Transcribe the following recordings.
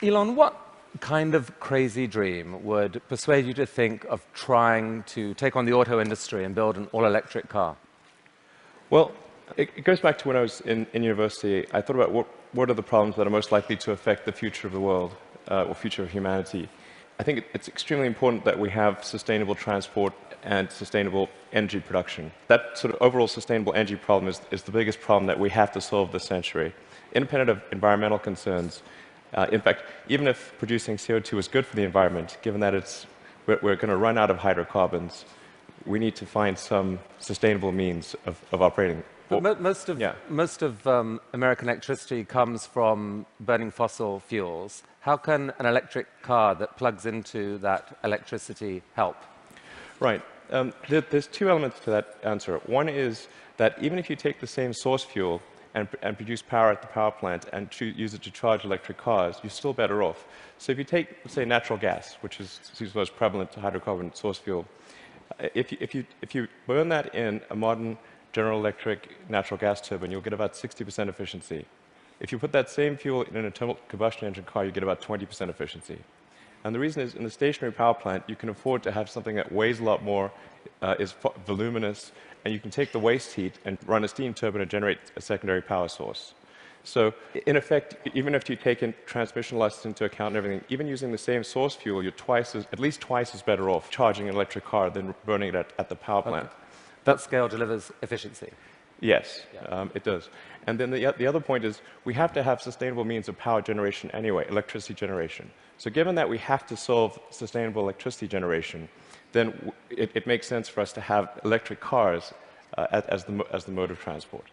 Elon, what kind of crazy dream would persuade you to think of trying to take on the auto industry and build an all-electric car? Well, it goes back to when I was in university. I thought about what are the problems that are most likely to affect the future of the world, or future of humanity. I think it's extremely important that we have sustainable transport and sustainable energy production. That sort of overall sustainable energy problem is the biggest problem that we have to solve this century. Independent of environmental concerns, in fact, even if producing CO2 is good for the environment, given that we're going to run out of hydrocarbons, we need to find some sustainable means of operating. But most of American electricity comes from burning fossil fuels. How can an electric car that plugs into that electricity help? Right. There's two elements to that answer. One is that even if you take the same source fuel and produce power at the power plant and use it to charge electric cars, you're still better off. So if you take, say, natural gas, which is the most prevalent hydrocarbon source fuel, if you burn that in a modern General Electric natural gas turbine, you'll get about 60% efficiency. If you put that same fuel in an internal combustion engine car, you get about 20% efficiency. And the reason is, in the stationary power plant, you can afford to have something that weighs a lot more, is voluminous, and you can take the waste heat and run a steam turbine and generate a secondary power source. So, in effect, even if you take in transmission losses into account and everything, even using the same source fuel, you're at least twice as better off charging an electric car than burning it at the power plant. Okay. That scale delivers efficiency. Yes, it does. And then the other point is we have to have sustainable means of power generation anyway, electricity generation. So given that we have to solve sustainable electricity generation, then it makes sense for us to have electric cars as the mode of transport.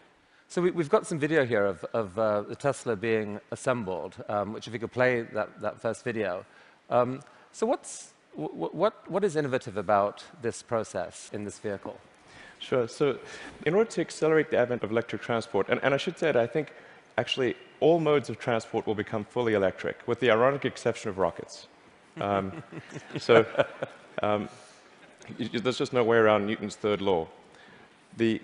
So we've got some video here of the Tesla being assembled, which if you could play that first video. So what is innovative about this process in this vehicle? Sure. So in order to accelerate the advent of electric transport, and I should say that I think actually all modes of transport will become fully electric, with the ironic exception of rockets. There's just no way around Newton's third law. The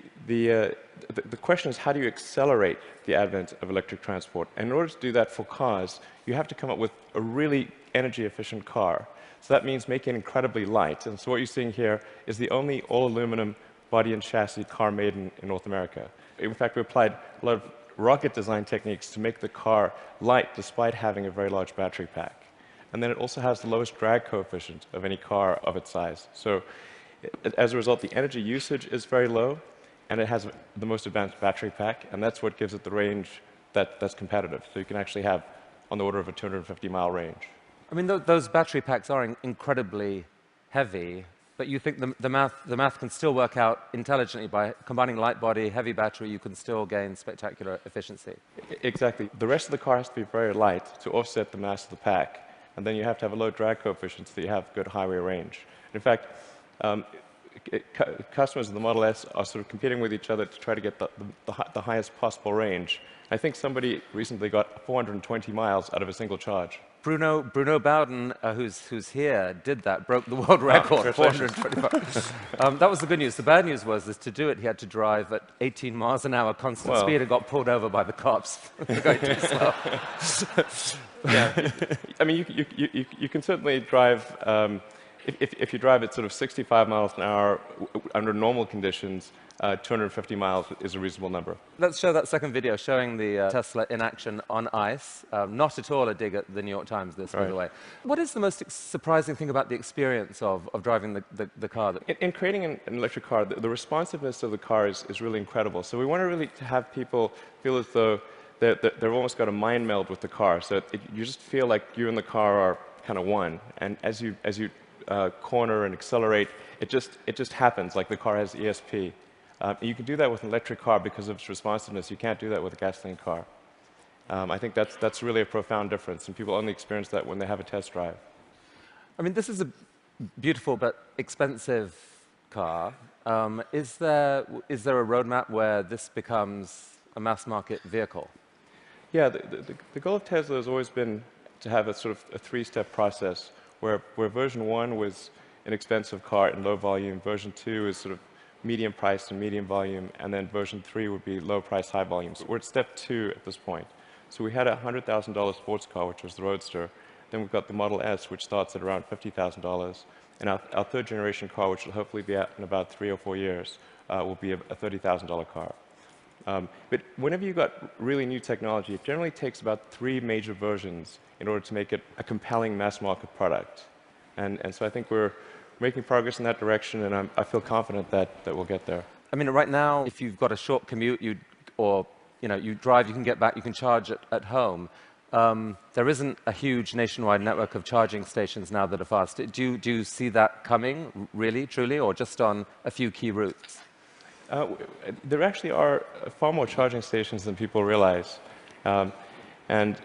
question is, how do you accelerate the advent of electric transport? And in order to do that for cars, you have to come up with a really energy-efficient car. So that means making it incredibly light. And so what you're seeing here is the only all-aluminum body and chassis car made in North America. In fact, we applied a lot of rocket design techniques to make the car light despite having a very large battery pack. And then it also has the lowest drag coefficient of any car of its size. So as a result, the energy usage is very low, and it has the most advanced battery pack, and that's what gives it the range that's competitive. So you can actually have on the order of a 250-mile range. I mean, those battery packs are incredibly heavy, but you think the math can still work out intelligently by combining light body, heavy battery, you can still gain spectacular efficiency. Exactly. The rest of the car has to be very light to offset the mass of the pack, and then you have to have a low drag coefficient so that you have good highway range. In fact, customers of the Model S are sort of competing with each other to try to get the highest possible range. I think somebody recently got 420 miles out of a single charge. Bruno Bowden, who's here, did that, broke the world record, 425. That was the good news. The bad news was that to do it, he had to drive at 18 miles an hour constant speed and got pulled over by the cops. Going too slow. Yeah. I mean, you can certainly drive, if you drive at sort of 65 miles an hour under normal conditions, 250 miles is a reasonable number. Let's show that second video showing the Tesla in action on ice. Not at all a dig at the New York Times, this, by the way. What is the most surprising thing about the experience of driving the car? In creating an electric car, the responsiveness of the car is really incredible. So we want to really have people feel as though they've almost got a mind meld with the car. So you just feel like you and the car are kind of one. And as you corner and accelerate, it just happens, like the car has ESP. You can do that with an electric car because of its responsiveness. You can't do that with a gasoline car. I think that's really a profound difference, and people only experience that when they have a test drive. I mean, this is a beautiful but expensive car. Is there a roadmap where this becomes a mass-market vehicle? Yeah, the goal of Tesla has always been to have a sort of a three-step process where version 1 was an expensive car in low volume, version 2 is sort of medium price and medium volume, and then version 3 would be low price, high volume. So we're at step 2 at this point. So we had a $100,000 sports car, which was the Roadster. Then we've got the Model S, which starts at around $50,000. And our third generation car, which will hopefully be out in about 3 or 4 years, will be a $30,000 car. But whenever you've got really new technology, it generally takes about 3 major versions in order to make it a compelling mass market product. And so I think we're making progress in that direction, and I feel confident that we'll get there. I mean, right now, if you've got a short commute, you drive, you can get back, you can charge at home. There isn't a huge nationwide network of charging stations now that are fast. Do you see that coming, really, truly, or just on a few key routes? There actually are far more charging stations than people realize. And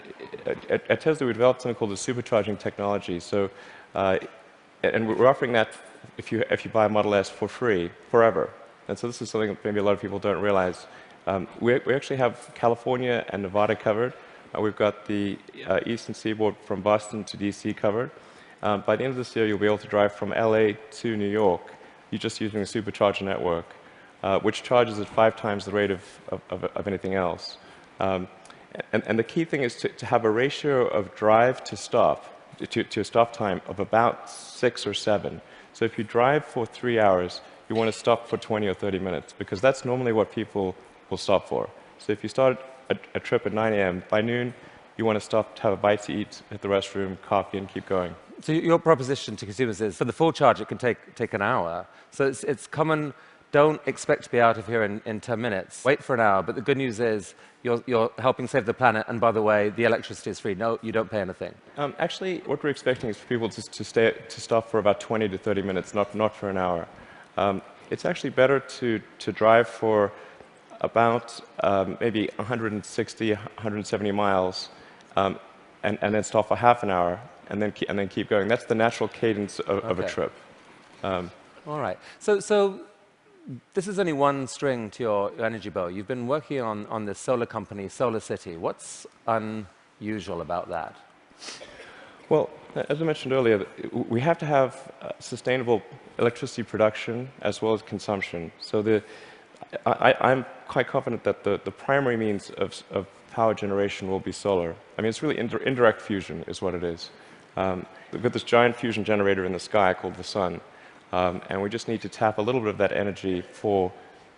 at Tesla, we developed something called the supercharging technology. So, and we're offering that if you buy a Model S for free, forever. And so this is something that maybe a lot of people don't realize. We actually have California and Nevada covered. We've got the eastern seaboard from Boston to DC covered. By the end of this year, you'll be able to drive from LA to New York. You're just using a supercharger network, which charges at 5 times the rate of anything else. And the key thing is to have a ratio of drive to stop, to a stop time of about 6 or 7. So if you drive for 3 hours, you want to stop for 20 or 30 minutes, because that's normally what people will stop for. So if you start a trip at 9 a.m., by noon, you want to stop to have a bite to eat, hit the restroom, coffee, and keep going. So your proposition to consumers is, for the full charge, it can take an hour. So it's common. Don't expect to be out of here in 10 minutes. Wait for an hour. But the good news is you're helping save the planet. And by the way, the electricity is free. No, you don't pay anything. Actually, what we're expecting is for people to stop for about 20 to 30 minutes, not for an hour. It's actually better to drive for about maybe 160, 170 miles, and then stop for half an hour, and then keep going. That's the natural cadence of a trip. All right. So this is only one string to your energy bow. You've been working on this solar company, Solar City. What's unusual about that? Well, as I mentioned earlier, we have to have sustainable electricity production as well as consumption. So I'm quite confident that the primary means of power generation will be solar. I mean, it's really indirect fusion is what it is. We've got this giant fusion generator in the sky called the sun. And we just need to tap a little bit of that energy for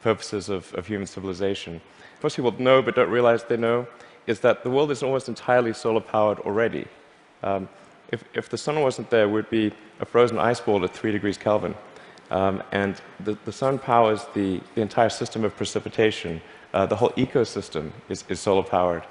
purposes of human civilization. Most people know but don't realize they know is that the world is almost entirely solar-powered already. If the sun wasn't there, we'd be a frozen ice ball at 3 degrees Kelvin. And the sun powers the entire system of precipitation. The whole ecosystem is solar-powered.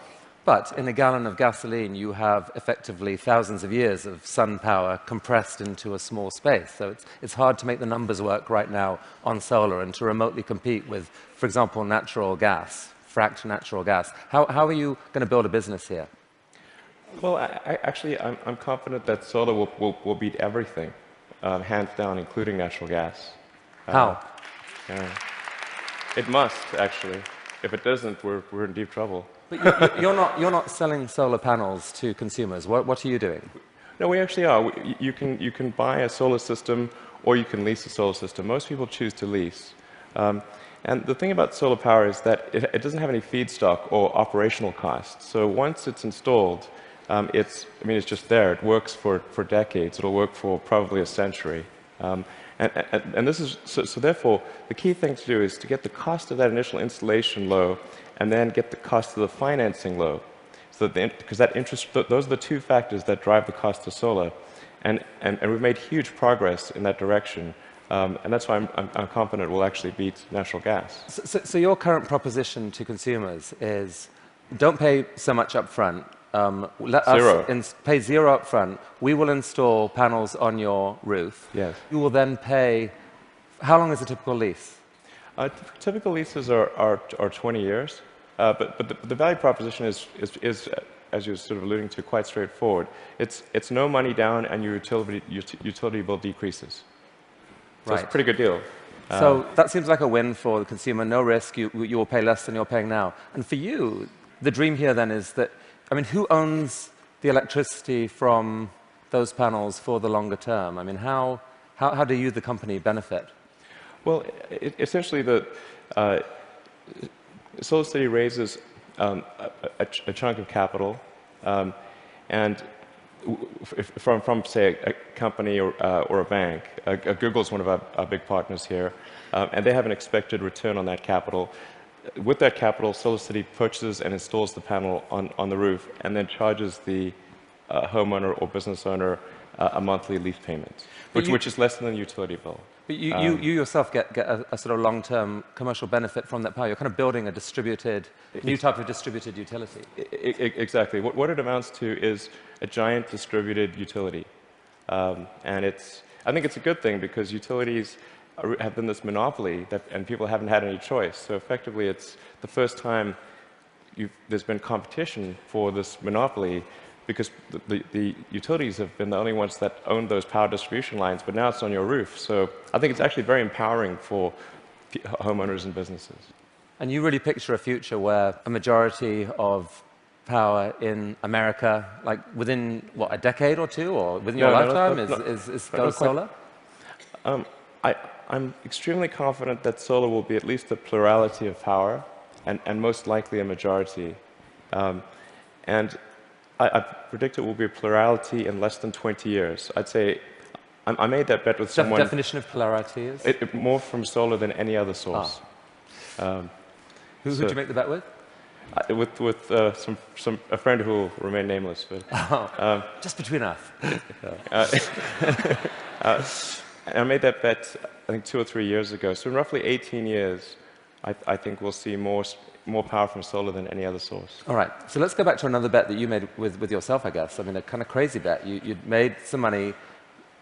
But in a gallon of gasoline, you have effectively thousands of years of sun power compressed into a small space. So it's hard to make the numbers work right now on solar and to remotely compete with, for example, natural gas, fracked natural gas. How are you going to build a business here? Well, actually, I'm confident that solar will beat everything, hands down, including natural gas. How? It must, actually. If it doesn't, we're in deep trouble. But you're not selling solar panels to consumers. What are you doing? No, we actually are. You can buy a solar system, or you can lease a solar system. Most people choose to lease. And the thing about solar power is that it doesn't have any feedstock or operational costs. So once it's installed, it's just there. It works for decades. It'll work for probably a century. And this is so therefore the key thing to do is to get the cost of that initial installation low, and then get the cost of the financing low. So because that interest, those are the two factors that drive the cost of solar, and we've made huge progress in that direction. And that's why I'm confident we'll actually beat natural gas. So your current proposition to consumers is, don't pay so much up front. Let us pay zero up front. We will install panels on your roof. Yes. You will then pay. How long is a typical lease? Typical leases are 20 years, but the value proposition is, as you're sort of alluding to, quite straightforward. It's no money down, and your utility bill decreases. So it's a pretty good deal. So that seems like a win for the consumer. No risk. You will pay less than you're paying now. And for you, the dream here then is that, who owns the electricity from those panels for the longer term? How do you, the company, benefit? Well, essentially, Solar City raises a chunk of capital, and from say, a company or a bank. Google is one of our big partners here, and they have an expected return on that capital. With that capital, SolarCity purchases and installs the panel on the roof, and then charges the homeowner or business owner a monthly lease payment, which is less than the utility bill. But you yourself get a sort of long-term commercial benefit from that power. You're kind of building a new type of distributed utility. Exactly. What it amounts to is a giant distributed utility. And I think it's a good thing because utilities have been this monopoly and people haven't had any choice. So effectively, it's the first time there's been competition for this monopoly because the utilities have been the only ones that own those power distribution lines, but now it's on your roof. So I think it's actually very empowering for homeowners and businesses. And you really picture a future where a majority of power in America, like within, what, a decade or two, or within your lifetime, goes solar? I'm extremely confident that solar will be at least a plurality of power, and most likely a majority. And I predict it will be a plurality in less than 20 years. I'd say I made that bet with someone. The definition of plurality is? More from solar than any other source. Who did you make the bet with? With a friend who will remain nameless. But, just between us. I made that bet, I think, 2 or 3 years ago. So in roughly 18 years, I think we'll see more power from solar than any other source. All right. So let's go back to another bet that you made with yourself, I guess. I mean, a kind of crazy bet. You'd made some money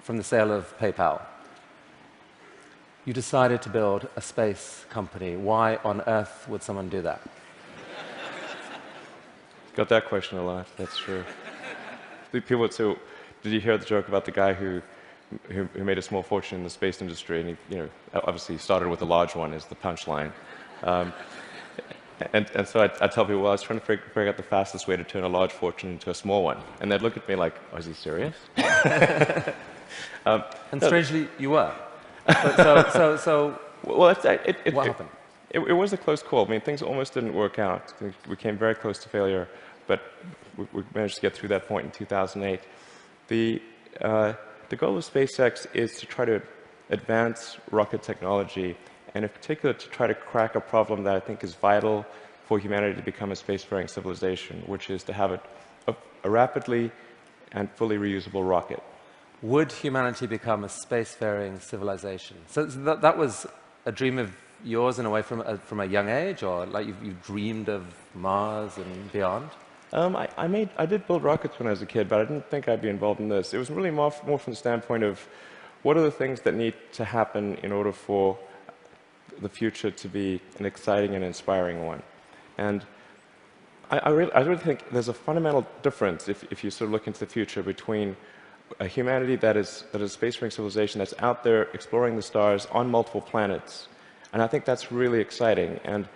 from the sale of PayPal. You decided to build a space company. Why on earth would someone do that? Got that question a lot. That's true. People would say, did you hear the joke about the guy who made a small fortune in the space industry, and he, obviously started with a large one as the punchline. And so I tell people, well, I was trying to figure out the fastest way to turn a large fortune into a small one. And they'd look at me like, oh, is he serious? And strangely, you were. Well, what happened? It was a close call. I mean, things almost didn't work out. We came very close to failure, but we managed to get through that point in 2008. The goal of SpaceX is to try to advance rocket technology, and in particular to try to crack a problem that I think is vital for humanity to become a spacefaring civilization, which is to have a rapidly and fully reusable rocket. Would humanity become a spacefaring civilization? So that was a dream of yours in a way from a young age, or like you dreamed of Mars and beyond? I did build rockets when I was a kid, but I didn't think I'd be involved in this. It was really more from the standpoint of what are the things that need to happen in order for the future to be an exciting and inspiring one. And I really think there's a fundamental difference if you sort of look into the future between a humanity that is a spacefaring civilization that's out there exploring the stars on multiple planets. And I think that's really exciting. And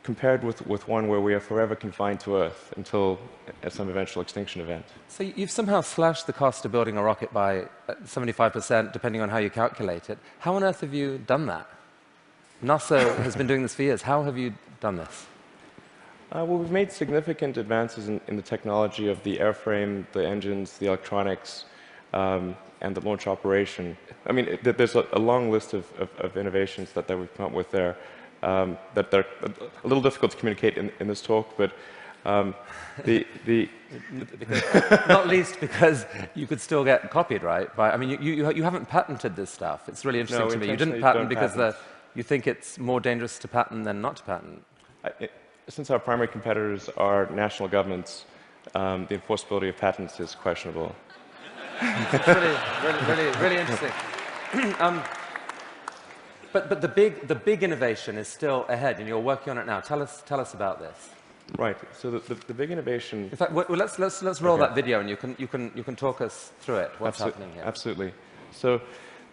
compared with one where we are forever confined to Earth until at some eventual extinction event. So you've somehow slashed the cost of building a rocket by 75%, depending on how you calculate it. How on earth have you done that? NASA has been doing this for years. How have you done this? Well, we've made significant advances in the technology of the airframe, the engines, the electronics, and the launch operation. I mean, there's a long list of innovations that we've come up with there. That they're a little difficult to communicate in this talk, but not least because you could still get copied, right? I mean, you haven't patented this stuff. It's really interesting to me. You didn't patent because you think it's more dangerous to patent than not to patent. Since our primary competitors are national governments, the enforceability of patents is questionable. It's really interesting. But the big innovation is still ahead, and you're working on it now. Tell us about this. Right. So the big innovation. In fact, let's roll that video, and you can talk us through it. What's happening here? Absolutely. So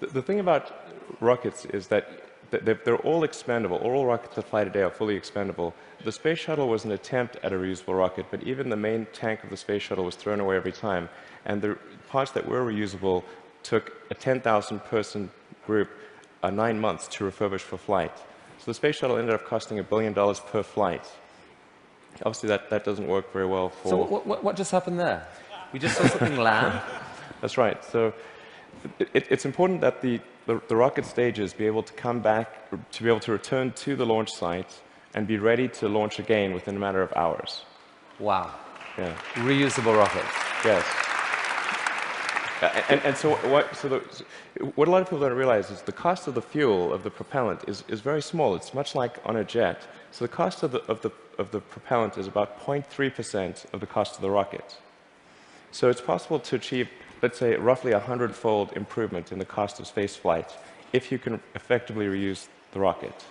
the thing about rockets is that they're all expendable. All rockets that fly today are fully expendable. The space shuttle was an attempt at a reusable rocket, but even the main tank of the space shuttle was thrown away every time. And the parts that were reusable took a 10,000-person group 9 months to refurbish for flight. So the space shuttle ended up costing $1 billion per flight. Obviously, that doesn't work very well for... So what just happened there? We just saw something land? That's right. So it's important that the rocket stages be able to come back, to be able to return to the launch site and be ready to launch again within a matter of hours. Wow. Yeah. Reusable rockets. Yes. And so what a lot of people don't realize is the cost of the fuel, of the propellant, is very small. It's much like on a jet. So the cost of the propellant is about 0.3% of the cost of the rocket. So it's possible to achieve, let's say, roughly a 100-fold improvement in the cost of space flight if you can effectively reuse the rocket.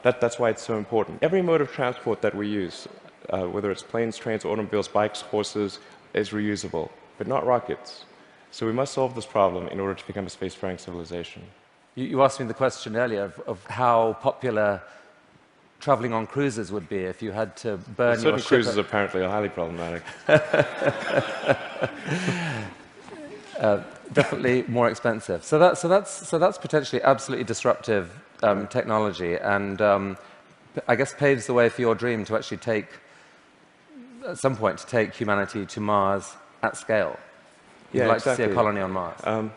That's why it's so important. Every mode of transport that we use, whether it's planes, trains, automobiles, bikes, horses, is reusable, but not rockets. So we must solve this problem in order to become a spacefaring civilization. You asked me the question earlier of how popular traveling on cruises would be if you had to burn your certain ship. Cruises apparently are highly problematic. Definitely more expensive. So that's potentially absolutely disruptive technology, and I guess paves the way for your dream to actually take, at some point, to take humanity to Mars at scale. You'd like to see a colony on Mars.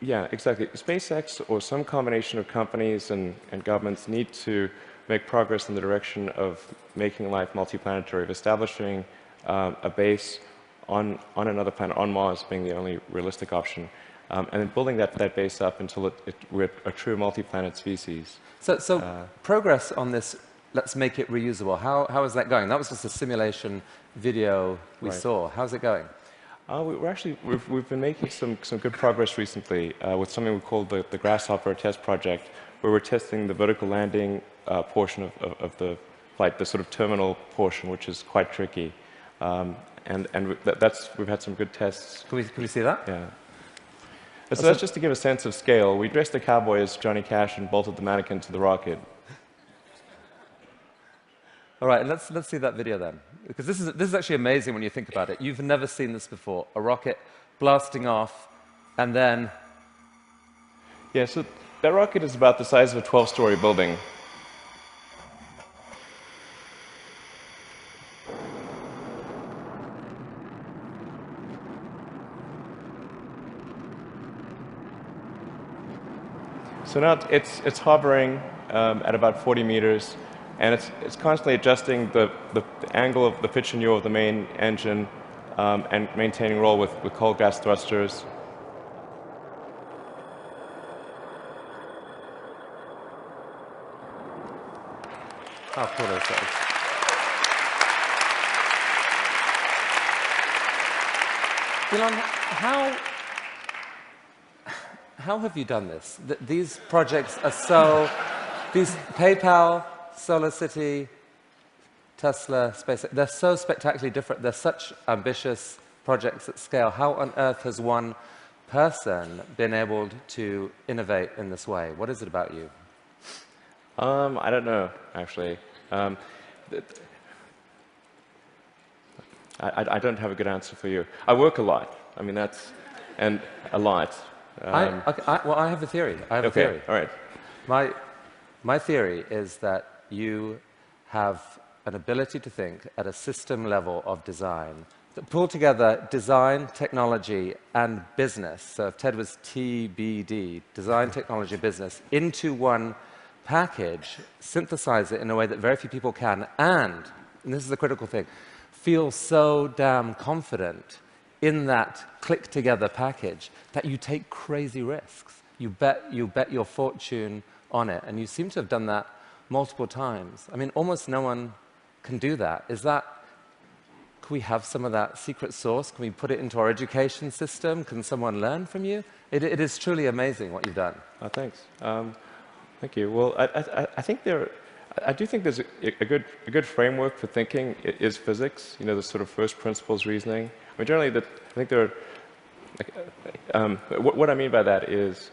Yeah, exactly. SpaceX or some combination of companies and governments need to make progress in the direction of making life multiplanetary, of establishing a base on another planet, on Mars being the only realistic option, and then building that base up until we're a true multi-planet species. So progress on this, let's make it reusable, how is that going? That was just a simulation video we saw. How's it going? We've been making some good progress recently with something we call the Grasshopper test project, where we're testing the vertical landing portion of the flight, the sort of terminal portion, which is quite tricky. We've had some good tests. Can we see that? Yeah. So that's just to give a sense of scale. We dressed a cowboy as Johnny Cash and bolted the mannequin to the rocket. All right, let's see that video then, because this is actually amazing when you think about it. You've never seen this before, a rocket blasting off, and then... Yeah, so that rocket is about the size of a 12-story building. So now it's hovering at about 40 meters. And it's constantly adjusting the angle of the pitch and yaw of the main engine and maintaining roll with cold gas thrusters. How cool is that? Elon, how have you done this? These projects are so... These PayPal... Solar City, Tesla, SpaceX, they're so spectacularly different. They're such ambitious projects at scale. How on earth has one person been able to innovate in this way? What is it about you? I don't know, actually. I don't have a good answer for you. I work a lot. I mean, and a lot. Well, I have a theory. I have a theory. All right. My theory is that you have an ability to think at a system level of design that pull together design, technology, and business. So if TED was TBD, design, technology, business, into one package, synthesize it in a way that very few people can, and this is the critical thing, feel so damn confident in that click-together package that you take crazy risks. You bet your fortune on it, and you seem to have done that multiple times. I mean, almost no one can do that. Can we have some of that secret sauce? Can we put it into our education system? Can someone learn from you? It is truly amazing what you've done. Oh, thanks. Thank you. Well, I do think there's a good framework for thinking is physics. You know, the sort of first principles reasoning. I mean, generally, I think there are. What I mean by that is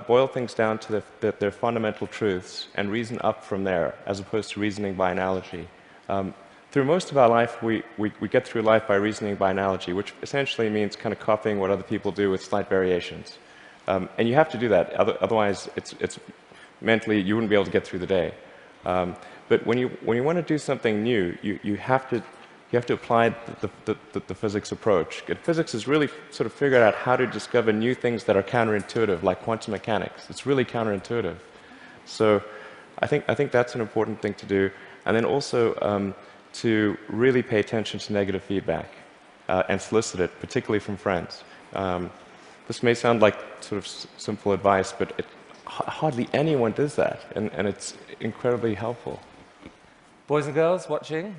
boil things down to their fundamental truths and reason up from there, as opposed to reasoning by analogy. Through most of our life, we get through life by reasoning by analogy, which essentially means kind of copying what other people do with slight variations. And you have to do that, otherwise it's mentally you wouldn't be able to get through the day. But when you want to do something new, you have to apply the physics approach. And physics has really sort of figured out how to discover new things that are counterintuitive, like quantum mechanics. It's really counterintuitive. So I think that's an important thing to do. And then also to really pay attention to negative feedback and solicit it, particularly from friends. This may sound like sort of simple advice, but hardly anyone does that, and it's incredibly helpful. Boys and girls watching,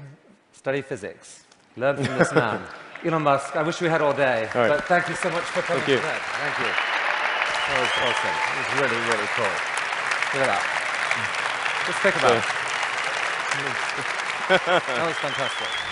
study physics. Learn from this man. Elon Musk, I wish we had all day, but thank you so much for coming today. Thank you. That was awesome. It was really, really cool. Look at that. Just think about it. That was fantastic.